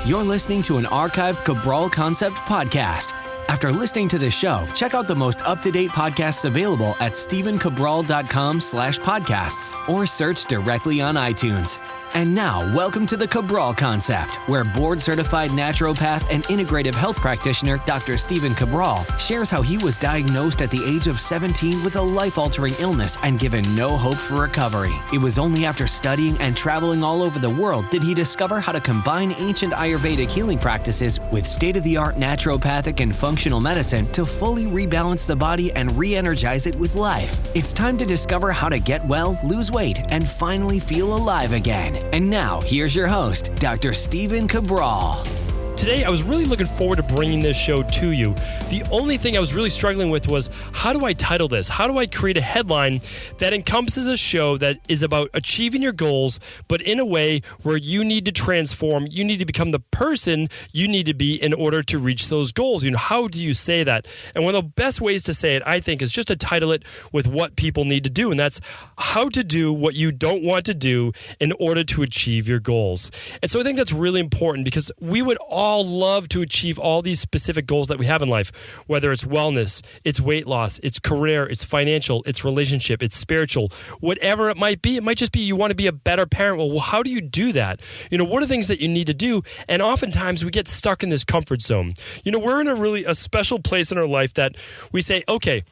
You're listening to an archived Cabral Concept podcast. After listening to this show, check out the most up-to-date podcasts available at stephencabral.com/podcasts or search directly on iTunes. And now, welcome to the Cabral Concept, where board-certified naturopath and integrative health practitioner Dr. Stephen Cabral shares how he was diagnosed at the age of 17 with a life-altering illness and given no hope for recovery. It was only after studying and traveling all over the world did he discover how to combine ancient Ayurvedic healing practices with state-of-the-art naturopathic and functional medicine to fully rebalance the body and re-energize it with life. It's time to discover how to get well, lose weight, and finally feel alive again. And now, here's your host, Dr. Stephen Cabral. Today, I was really looking forward to bringing this show to you. The only thing I was really struggling with was, how do I title this? How do I create a headline that encompasses a show that is about achieving your goals, but in a way where you need to transform, you need to become the person you need to be in order to reach those goals? You know, how do you say that? And one of the best ways to say it, I think, is just to title it with what people need to do, and that's how to do what you don't want to do in order to achieve your goals. And so I think that's really important, because we would all love to achieve all these specific goals that we have in life, whether it's wellness, it's weight loss, it's career, it's financial, it's relationship, it's spiritual, whatever it might be. It might just be you want to be a better parent. Well, how do you do that? You know, what are things that you need to do? And oftentimes we get stuck in this comfort zone. You know, we're in a special place in our life that we say, okay,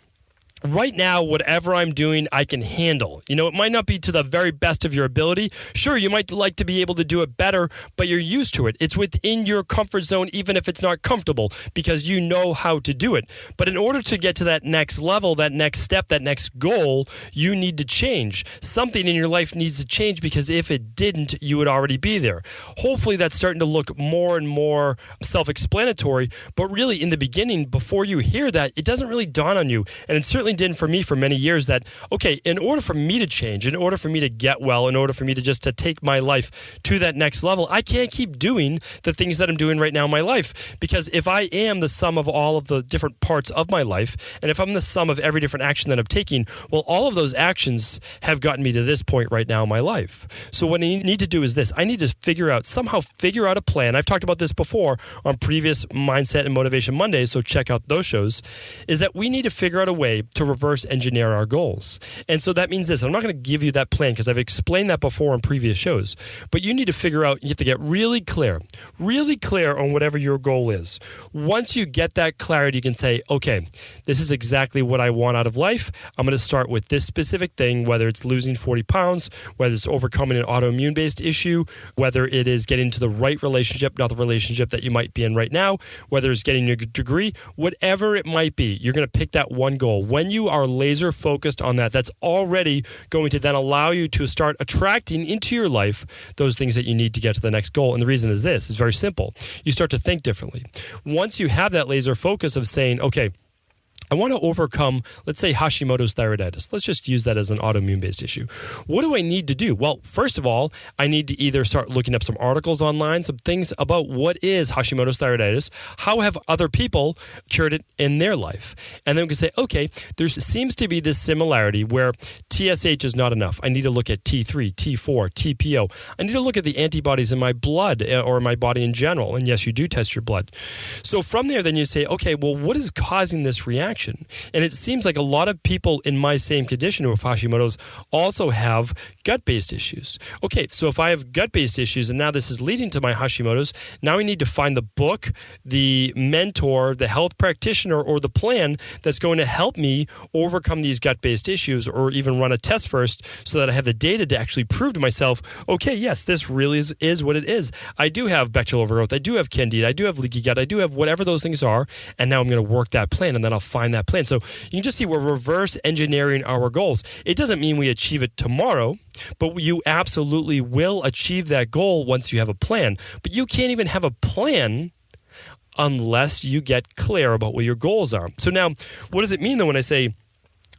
right now, whatever I'm doing, I can handle. You know, it might not be to the very best of your ability. Sure, you might like to be able to do it better, but you're used to it. It's within your comfort zone, even if it's not comfortable, because you know how to do it. But in order to get to that next level, that next step, that next goal, you need to change. Something in your life needs to change, because if it didn't, you would already be there. Hopefully, that's starting to look more and more self-explanatory, but really, in the beginning, before you hear that, it doesn't really dawn on you. And it certainly didn't for me for many years that, okay, in order for me to change, in order for me to get well, in order for me to just to take my life to that next level, I can't keep doing the things that I'm doing right now in my life. Because if I am the sum of all of the different parts of my life, and if I'm the sum of every different action that I'm taking, well, all of those actions have gotten me to this point right now in my life. So what I need to do is this. I need to somehow figure out a plan. I've talked about this before on previous Mindset and Motivation Mondays, so check out those shows, is that we need to figure out a way to reverse engineer our goals. And so that means this. I'm not going to give you that plan because I've explained that before on previous shows. But you need to figure out, you have to get really clear on whatever your goal is. Once you get that clarity, you can say, okay, this is exactly what I want out of life. I'm going to start with this specific thing, whether it's losing 40 pounds, whether it's overcoming an autoimmune-based issue, whether it is getting to the right relationship, not the relationship that you might be in right now, whether it's getting your degree, whatever it might be, you're going to pick that one goal. When you are laser focused on that, that's already going to then allow you to start attracting into your life those things that you need to get to the next goal. And the reason is this, it's very simple. You start to think differently. Once you have that laser focus of saying, okay, I want to overcome, let's say, Hashimoto's thyroiditis. Let's just use that as an autoimmune-based issue. What do I need to do? Well, first of all, I need to either start looking up some articles online, some things about what is Hashimoto's thyroiditis, how have other people cured it in their life? And then we can say, okay, there seems to be this similarity where TSH is not enough. I need to look at T3, T4, TPO. I need to look at the antibodies in my blood or my body in general. And yes, you do test your blood. So from there, then you say, okay, well, what is causing this reaction? And it seems like a lot of people in my same condition who have Hashimoto's also have gut-based issues. Okay, so if I have gut-based issues and now this is leading to my Hashimoto's, now I need to find the book, the mentor, the health practitioner, or the plan that's going to help me overcome these gut-based issues, or even run a test first so that I have the data to actually prove to myself, okay, yes, this really is what it is. I do have bacterial overgrowth. I do have candida. I do have leaky gut. I do have whatever those things are, and now I'm going to work that plan, and then I'll find that plan. So you can just see we're reverse engineering our goals. It doesn't mean we achieve it tomorrow, but you absolutely will achieve that goal once you have a plan. But you can't even have a plan unless you get clear about what your goals are. So now, what does it mean then when I say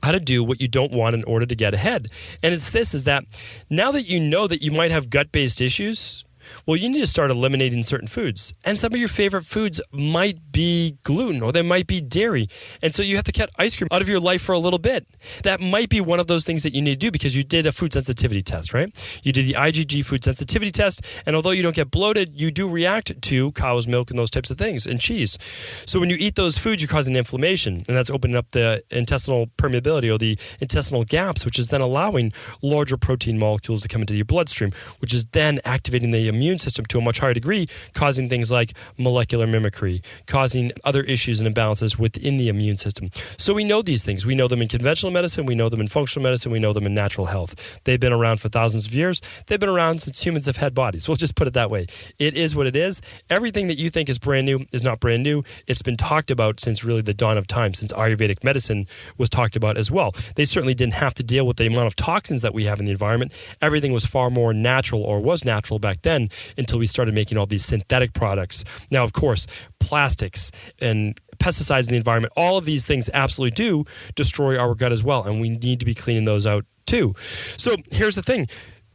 how to do what you don't want in order to get ahead? And it's this, is that now that you know that you might have gut-based issues, Well, you need to start eliminating certain foods. And some of your favorite foods might be gluten or they might be dairy. And so you have to cut ice cream out of your life for a little bit. That might be one of those things that you need to do because you did a food sensitivity test, right? You did the IgG food sensitivity test. And although you don't get bloated, you do react to cow's milk and those types of things and cheese. So when you eat those foods, you're causing inflammation. And that's opening up the intestinal permeability or the intestinal gaps, which is then allowing larger protein molecules to come into your bloodstream, which is then activating the immune system to a much higher degree, causing things like molecular mimicry, causing other issues and imbalances within the immune system. So we know these things. We know them in conventional medicine. We know them in functional medicine. We know them in natural health. They've been around for thousands of years. They've been around since humans have had bodies. We'll just put it that way. It is what it is. Everything that you think is brand new is not brand new. It's been talked about since really the dawn of time, since Ayurvedic medicine was talked about as well. They certainly didn't have to deal with the amount of toxins that we have in the environment. Everything was far more natural or was natural back then until we started making all these synthetic products. Now, of course, plastics and pesticides in the environment, all of these things absolutely do destroy our gut as well, and we need to be cleaning those out too. So here's the thing.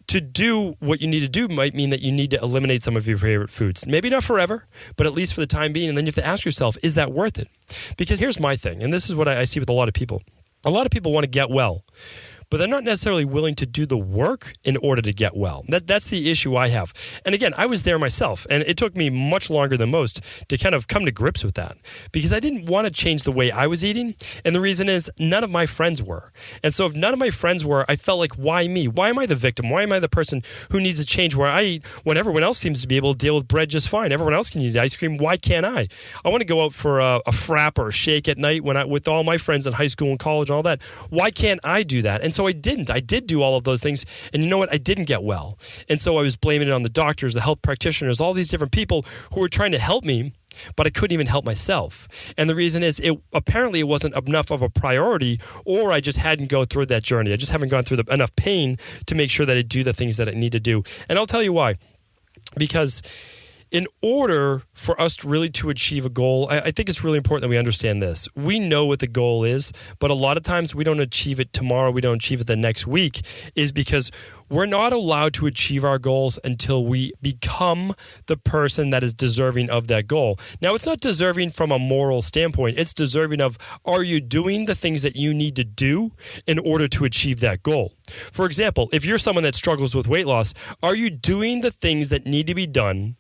To do what you need to do might mean that you need to eliminate some of your favorite foods. Maybe not forever, but at least for the time being. And then you have to ask yourself, is that worth it? Because here's my thing, and this is what I see with a lot of people. A lot of people want to get well, but they're not necessarily willing to do the work in order to get well. That's the issue I have. And again, I was there myself, and it took me much longer than most to kind of come to grips with that because I didn't want to change the way I was eating. And the reason is none of my friends were. And so if none of my friends were, I felt like, why me? Why am I the victim? Why am I the person who needs to change where I eat when everyone else seems to be able to deal with bread just fine? Everyone else can eat ice cream. Why can't I? I want to go out for a frap or a shake at night with all my friends in high school and college and all that. Why can't I do that? And so I didn't. I did do all of those things, and you know what? I didn't get well. And so I was blaming it on the doctors, the health practitioners, all these different people who were trying to help me, but I couldn't even help myself. And the reason is apparently it wasn't enough of a priority, or I just hadn't gone through that journey. I just haven't gone through enough pain to make sure that I do the things that I need to do. And I'll tell you why. Because in order for us really to achieve a goal, I think it's really important that we understand this. We know what the goal is, but a lot of times we don't achieve it tomorrow, we don't achieve it the next week, is because we're not allowed to achieve our goals until we become the person that is deserving of that goal. Now, it's not deserving from a moral standpoint. It's deserving of, are you doing the things that you need to do in order to achieve that goal? For example, if you're someone that struggles with weight loss, are you doing the things that need to be done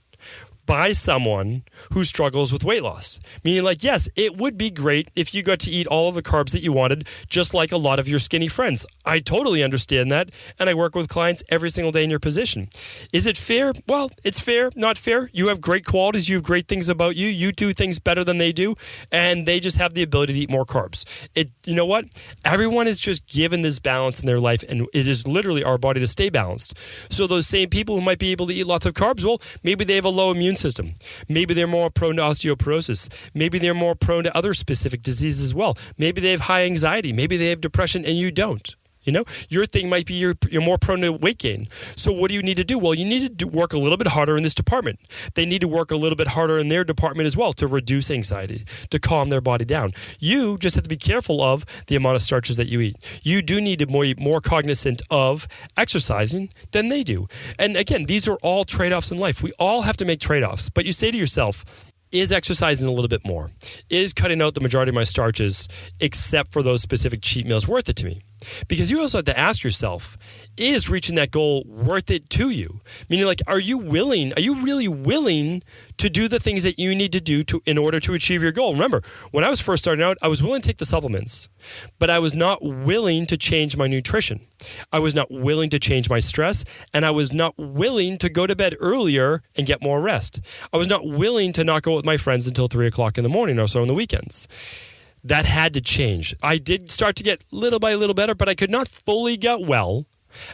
by someone who struggles with weight loss? Meaning, like, yes, it would be great if you got to eat all of the carbs that you wanted, just like a lot of your skinny friends. I totally understand that, and I work with clients every single day in your position. Is it fair? Well, it's fair, not fair. You have great qualities. You have great things about you. You do things better than they do, and they just have the ability to eat more carbs. You know what? Everyone is just given this balance in their life, and it is literally our body to stay balanced. So those same people who might be able to eat lots of carbs, well, maybe they have a low immune system. Maybe they're more prone to osteoporosis. Maybe they're more prone to other specific diseases as well. Maybe they have high anxiety. Maybe they have depression and you don't. You know, your thing might be you're more prone to weight gain. So what do you need to do? Well, you need to work a little bit harder in this department. They need to work a little bit harder in their department as well to reduce anxiety, to calm their body down. You just have to be careful of the amount of starches that you eat. You do need to be more cognizant of exercising than they do. And again, these are all trade-offs in life. We all have to make trade-offs. But you say to yourself, is exercising a little bit more? Is cutting out the majority of my starches, except for those specific cheat meals, worth it to me? Because you also have to ask yourself, is reaching that goal worth it to you? Meaning, like, are you really willing to do the things that you need to do in order to achieve your goal? Remember, when I was first starting out, I was willing to take the supplements, but I was not willing to change my nutrition. I was not willing to change my stress, and I was not willing to go to bed earlier and get more rest. I was not willing to not go out with my friends until 3 o'clock in the morning or so on the weekends. That had to change. I did start to get little by little better, but I could not fully get well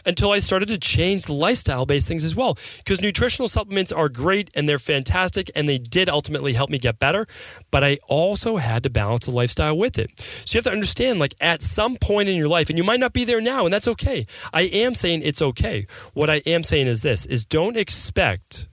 until I started to change the lifestyle-based things as well. Because nutritional supplements are great and they're fantastic and they did ultimately help me get better, but I also had to balance the lifestyle with it. So you have to understand, like, at some point in your life, and you might not be there now, and that's okay. I am saying it's okay. What I am saying is this, is don't expect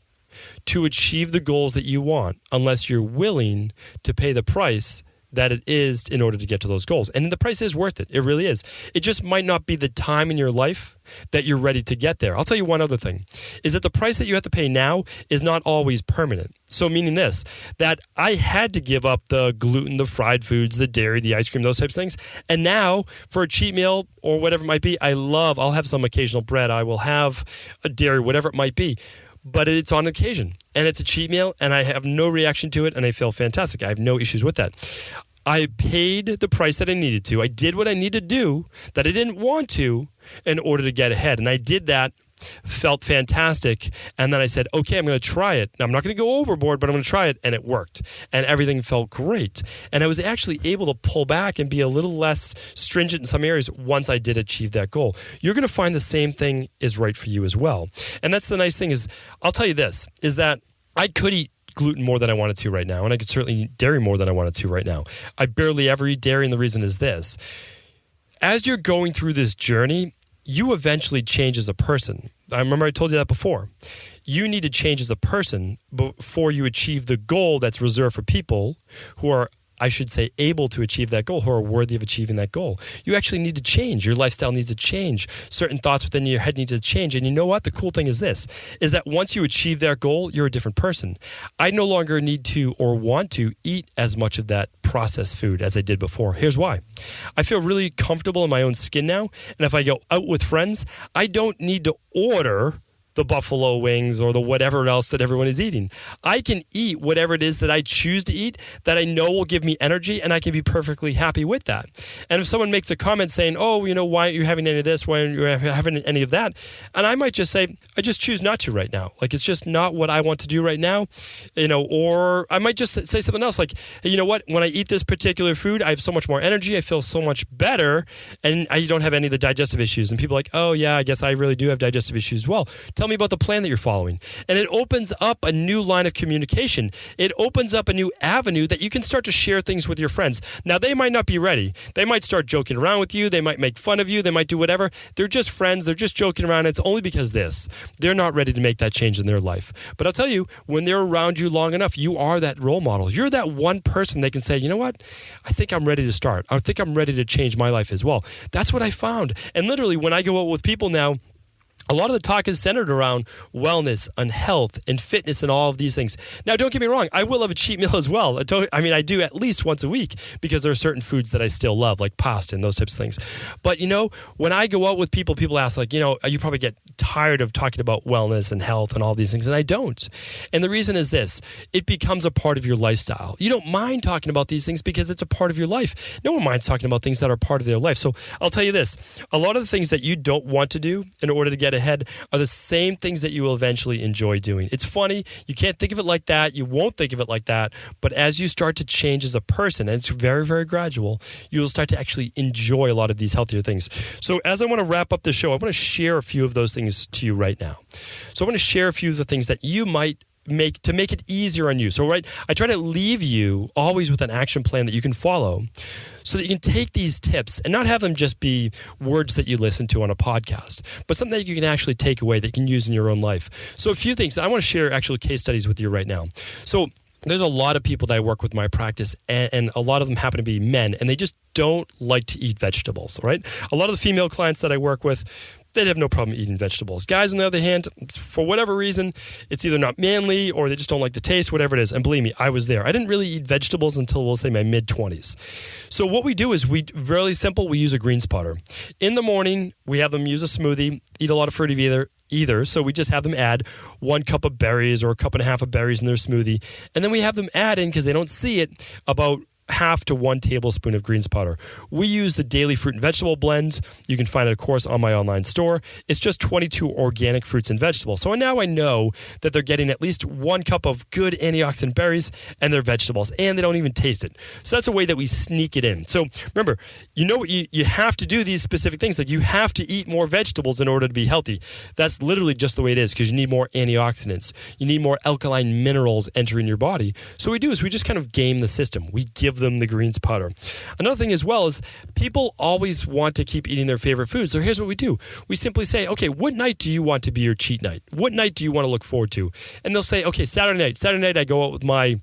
to achieve the goals that you want unless you're willing to pay the price that it is in order to get to those goals. And the price is worth it. It really is. It just might not be the time in your life that you're ready to get there. I'll tell you one other thing, is that the price that you have to pay now is not always permanent. So meaning this, that I had to give up the gluten, the fried foods, the dairy, the ice cream, those types of things. And now for a cheat meal or whatever it might be, I'll have some occasional bread. I will have a dairy, whatever it might be. But it's on occasion, and it's a cheat meal, and I have no reaction to it, and I feel fantastic. I have no issues with that. I paid the price that I needed to. I did what I needed to do that I didn't want to in order to get ahead, and I did that. Felt fantastic, and then I said, okay, I'm going to try it. Now, I'm not going to go overboard, but I'm going to try it, and it worked, and everything felt great, and I was actually able to pull back and be a little less stringent in some areas once I did achieve that goal. You're going to find the same thing is right for you as well, and that's the nice thing is, I'll tell you this, is that I could eat gluten more than I wanted to right now, and I could certainly eat dairy more than I wanted to right now. I barely ever eat dairy, and the reason is this. As you're going through this journey, you eventually change as a person. I remember I told you that before. You need to change as a person before you achieve the goal that's reserved for people who are, I should say, able to achieve that goal, who are worthy of achieving that goal. You actually need to change. Your lifestyle needs to change. Certain thoughts within your head need to change. And you know what? The cool thing is this, is that once you achieve that goal, you're a different person. I no longer need to or want to eat as much of that processed food as I did before. Here's why. I feel really comfortable in my own skin now. And if I go out with friends, I don't need to order the buffalo wings or the whatever else that everyone is eating. I can eat whatever it is that I choose to eat that I know will give me energy, and I can be perfectly happy with that. And if someone makes a comment saying, oh, why aren't you having any of this? Why aren't you having any of that? And I might just say, I just choose not to right now. Like, it's just not what I want to do right now. Or I might just say something else like, hey, you know what? When I eat this particular food, I have so much more energy. I feel so much better, and I don't have any of the digestive issues. And people are like, oh, yeah, I guess I really do have digestive issues as well. Tell me about the plan that you're following. And it opens up a new line of communication. It opens up a new avenue that you can start to share things with your friends. Now, they might not be ready. They might start joking around with you. They might make fun of you. They might do whatever. They're just friends. They're just joking around. It's only because they're not ready to make that change in their life. But I'll tell you, when they're around you long enough, you are that role model. You're that one person they can say, you know what? I think I'm ready to start. I think I'm ready to change my life as well. That's what I found. And literally, when I go out with people now, a lot of the talk is centered around wellness and health and fitness and all of these things. Now, don't get me wrong. I will have a cheat meal as well. I do at least once a week because there are certain foods that I still love, like pasta and those types of things. But, when I go out with people ask, like, you probably get tired of talking about wellness and health and all these things, and I don't. And the reason is this. It becomes a part of your lifestyle. You don't mind talking about these things because it's a part of your life. No one minds talking about things that are part of their life. So I'll tell you this. A lot of the things that you don't want to do in order to get ahead are the same things that you will eventually enjoy doing. It's funny. You can't think of it like that. You won't think of it like that. But as you start to change as a person, and it's very, very gradual, you will start to actually enjoy a lot of these healthier things. So as I want to wrap up the show, I want to share a few of those things to you right now. So I want to share a few of the things that you might make to make it easier on you. So, I try to leave you always with an action plan that you can follow so that you can take these tips and not have them just be words that you listen to on a podcast, but something that you can actually take away that you can use in your own life. So a few things. I want to share actual case studies with you right now. So there's a lot of people that I work with in my practice, and a lot of them happen to be men, and they just don't like to eat vegetables, right? A lot of the female clients that I work with, they'd have no problem eating vegetables. Guys, on the other hand, for whatever reason, it's either not manly or they just don't like the taste, whatever it is. And believe me, I was there. I didn't really eat vegetables until, we'll say, my mid-20s. So what we do is really simple, we use a green spotter. In the morning, we have them use a smoothie, eat a lot of fruit either. So we just have them add 1 cup of berries or 1.5 cups of berries in their smoothie. And then we have them add in, because they don't see it, about half to 1 tablespoon of greens powder. We use the daily fruit and vegetable blend. You can find it, of course, on my online store. It's just 22 organic fruits and vegetables. So now I know that they're getting at least 1 cup of good antioxidant berries and their vegetables, and they don't even taste it. So that's a way that we sneak it in. So remember, you have to do these specific things. Like, you have to eat more vegetables in order to be healthy. That's literally just the way it is, because you need more antioxidants. You need more alkaline minerals entering your body. So what we do is we just kind of game the system. We give them the greens powder. Another thing as well is people always want to keep eating their favorite foods. So here's what we do. We simply say, okay, what night do you want to be your cheat night? What night do you want to look forward to? And they'll say, okay, Saturday night. Saturday night I go out with my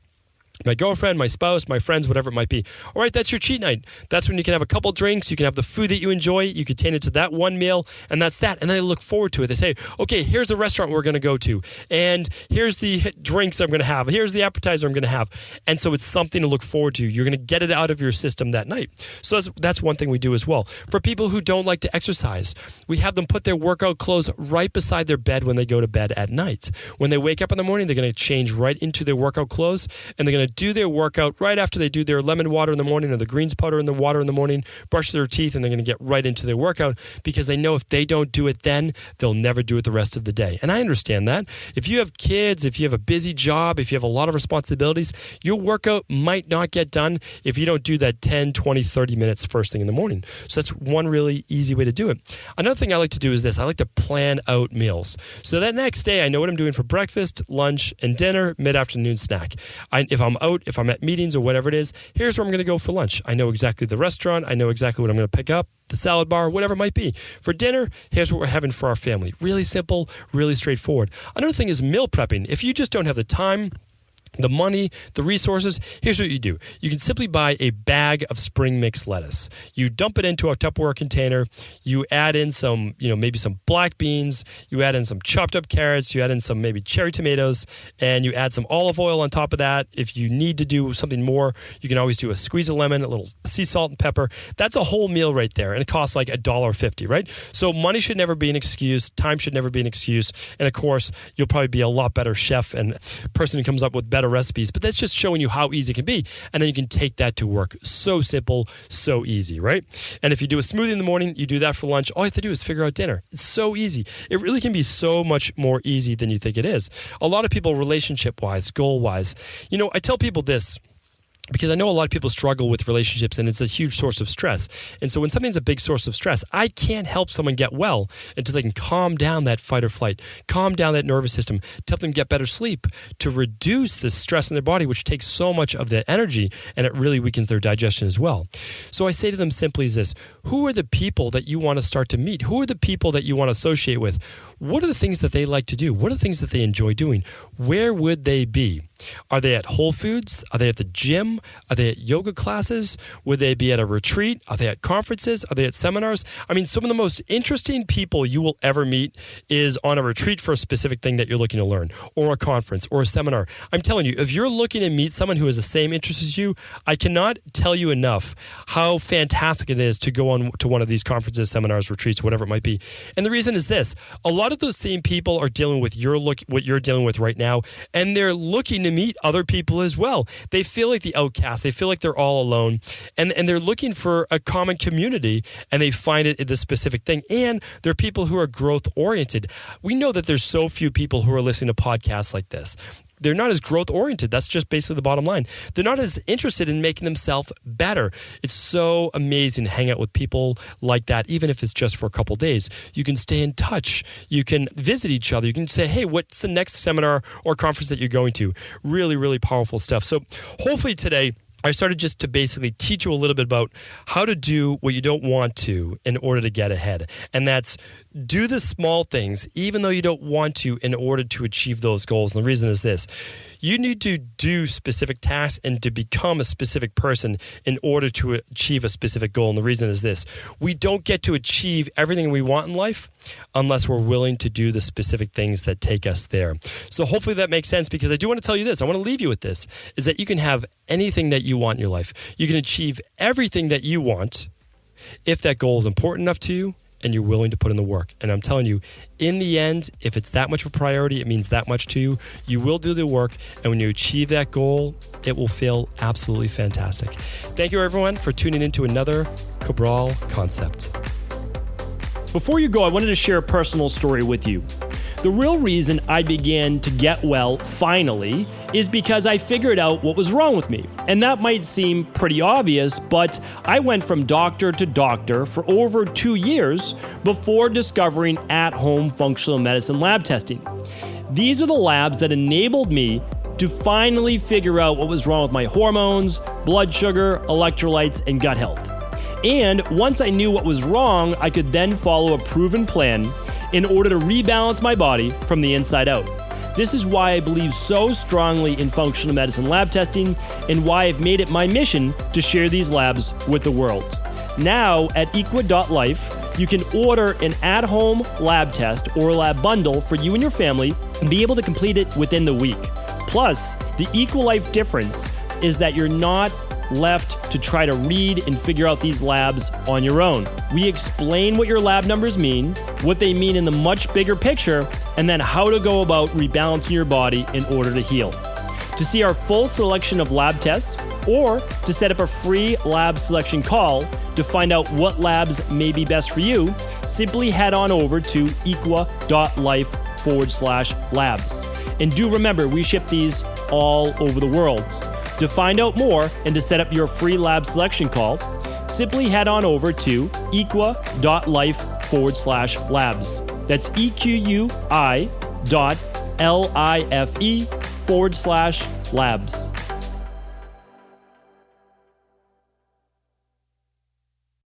my girlfriend, my spouse, my friends, whatever it might be. All right, that's your cheat night. That's when you can have a couple drinks. You can have the food that you enjoy. You contain it to that one meal, and that's that. And then they look forward to it. They say, okay, here's the restaurant we're going to go to, and here's the drinks I'm going to have. Here's the appetizer I'm going to have. And so it's something to look forward to. You're going to get it out of your system that night. So that's one thing we do as well. For people who don't like to exercise, we have them put their workout clothes right beside their bed when they go to bed at night. When they wake up in the morning, they're going to change right into their workout clothes, and they're going to do their workout right after they do their lemon water in the morning or the greens powder in the water in the morning, brush their teeth, and they're going to get right into their workout because they know if they don't do it then, they'll never do it the rest of the day. And I understand that. If you have kids, if you have a busy job, if you have a lot of responsibilities, your workout might not get done if you don't do that 10, 20, 30 minutes first thing in the morning. So that's one really easy way to do it. Another thing I like to do is this. I like to plan out meals. So that next day, I know what I'm doing for breakfast, lunch, and dinner, mid-afternoon snack. If I'm out, if I'm at meetings or whatever it is, here's where I'm going to go for lunch. I know exactly the restaurant. I know exactly what I'm going to pick up, the salad bar, whatever it might be. For dinner, here's what we're having for our family. Really simple, really straightforward. Another thing is meal prepping. If you just don't have the time, the money, the resources, here's what you do. You can simply buy a bag of spring mix lettuce. You dump it into a Tupperware container. You add in some, maybe some black beans. You add in some chopped up carrots. You add in some maybe cherry tomatoes, and you add some olive oil on top of that. If you need to do something more, you can always do a squeeze of lemon, a little sea salt and pepper. That's a whole meal right there, and it costs like $1.50, right? So money should never be an excuse. Time should never be an excuse. And of course, you'll probably be a lot better chef and person who comes up with better recipes, but that's just showing you how easy it can be. And then you can take that to work. So simple, so easy, right? And if you do a smoothie in the morning, you do that for lunch, all you have to do is figure out dinner. It's so easy. It really can be so much more easy than you think it is. A lot of people, relationship-wise, goal-wise, I tell people this, because I know a lot of people struggle with relationships and it's a huge source of stress. And so when something's a big source of stress, I can't help someone get well until they can calm down that fight or flight, calm down that nervous system, help them get better sleep to reduce the stress in their body, which takes so much of their energy and it really weakens their digestion as well. So I say to them simply is this: who are the people that you want to start to meet? Who are the people that you want to associate with? What are the things that they like to do? What are the things that they enjoy doing? Where would they be? Are they at Whole Foods? Are they at the gym? Are they at yoga classes? Would they be at a retreat? Are they at conferences? Are they at seminars? I mean, some of the most interesting people you will ever meet is on a retreat for a specific thing that you're looking to learn, or a conference, or a seminar. I'm telling you, if you're looking to meet someone who has the same interests as you, I cannot tell you enough how fantastic it is to go on to one of these conferences, seminars, retreats, whatever it might be. And the reason is this: a lot of those same people are dealing with what you're dealing with right now, and they're looking to meet other people as well. They feel like the outcast. They feel like they're all alone, and they're looking for a common community, and they find it in this specific thing. And they're people who are growth oriented. We know that there's so few people who are listening to podcasts like this. They're not as growth oriented. That's just basically the bottom line. They're not as interested in making themselves better. It's so amazing to hang out with people like that, even if it's just for a couple days. You can stay in touch. You can visit each other. You can say, hey, what's the next seminar or conference that you're going to? Really, really powerful stuff. So hopefully today, I started just to basically teach you a little bit about how to do what you don't want to in order to get ahead. And that's do the small things, even though you don't want to, in order to achieve those goals. And the reason is this: you need to do specific tasks and to become a specific person in order to achieve a specific goal. And the reason is this: we don't get to achieve everything we want in life unless we're willing to do the specific things that take us there. So hopefully that makes sense, because I do want to tell you this. I want to leave you with this, is that you can have anything that you want in your life. You can achieve everything that you want if that goal is important enough to you and you're willing to put in the work. And I'm telling you, in the end, if it's that much of a priority, it means that much to you. You will do the work, and when you achieve that goal, it will feel absolutely fantastic. Thank you, everyone, for tuning into another Cabral Concept. Before you go, I wanted to share a personal story with you. The real reason I began to get well finally is because I figured out what was wrong with me. And that might seem pretty obvious, but I went from doctor to doctor for over 2 years before discovering at-home functional medicine lab testing. These are the labs that enabled me to finally figure out what was wrong with my hormones, blood sugar, electrolytes, and gut health. And once I knew what was wrong, I could then follow a proven plan in order to rebalance my body from the inside out. This is why I believe so strongly in functional medicine lab testing and why I've made it my mission to share these labs with the world. Now, at equa.life, you can order an at-home lab test or lab bundle for you and your family and be able to complete it within the week. Plus, the EquaLife difference is that you're not left to try to read and figure out these labs on your own. We explain what your lab numbers mean, what they mean in the much bigger picture, and then how to go about rebalancing your body in order to heal. To see our full selection of lab tests or to set up a free lab selection call to find out what labs may be best for you, simply head on over to equa.life/labs. And do remember, we ship these all over the world. To find out more and to set up your free lab selection call, simply head on over to equa.life/labs. That's EQUI.LIFE/labs.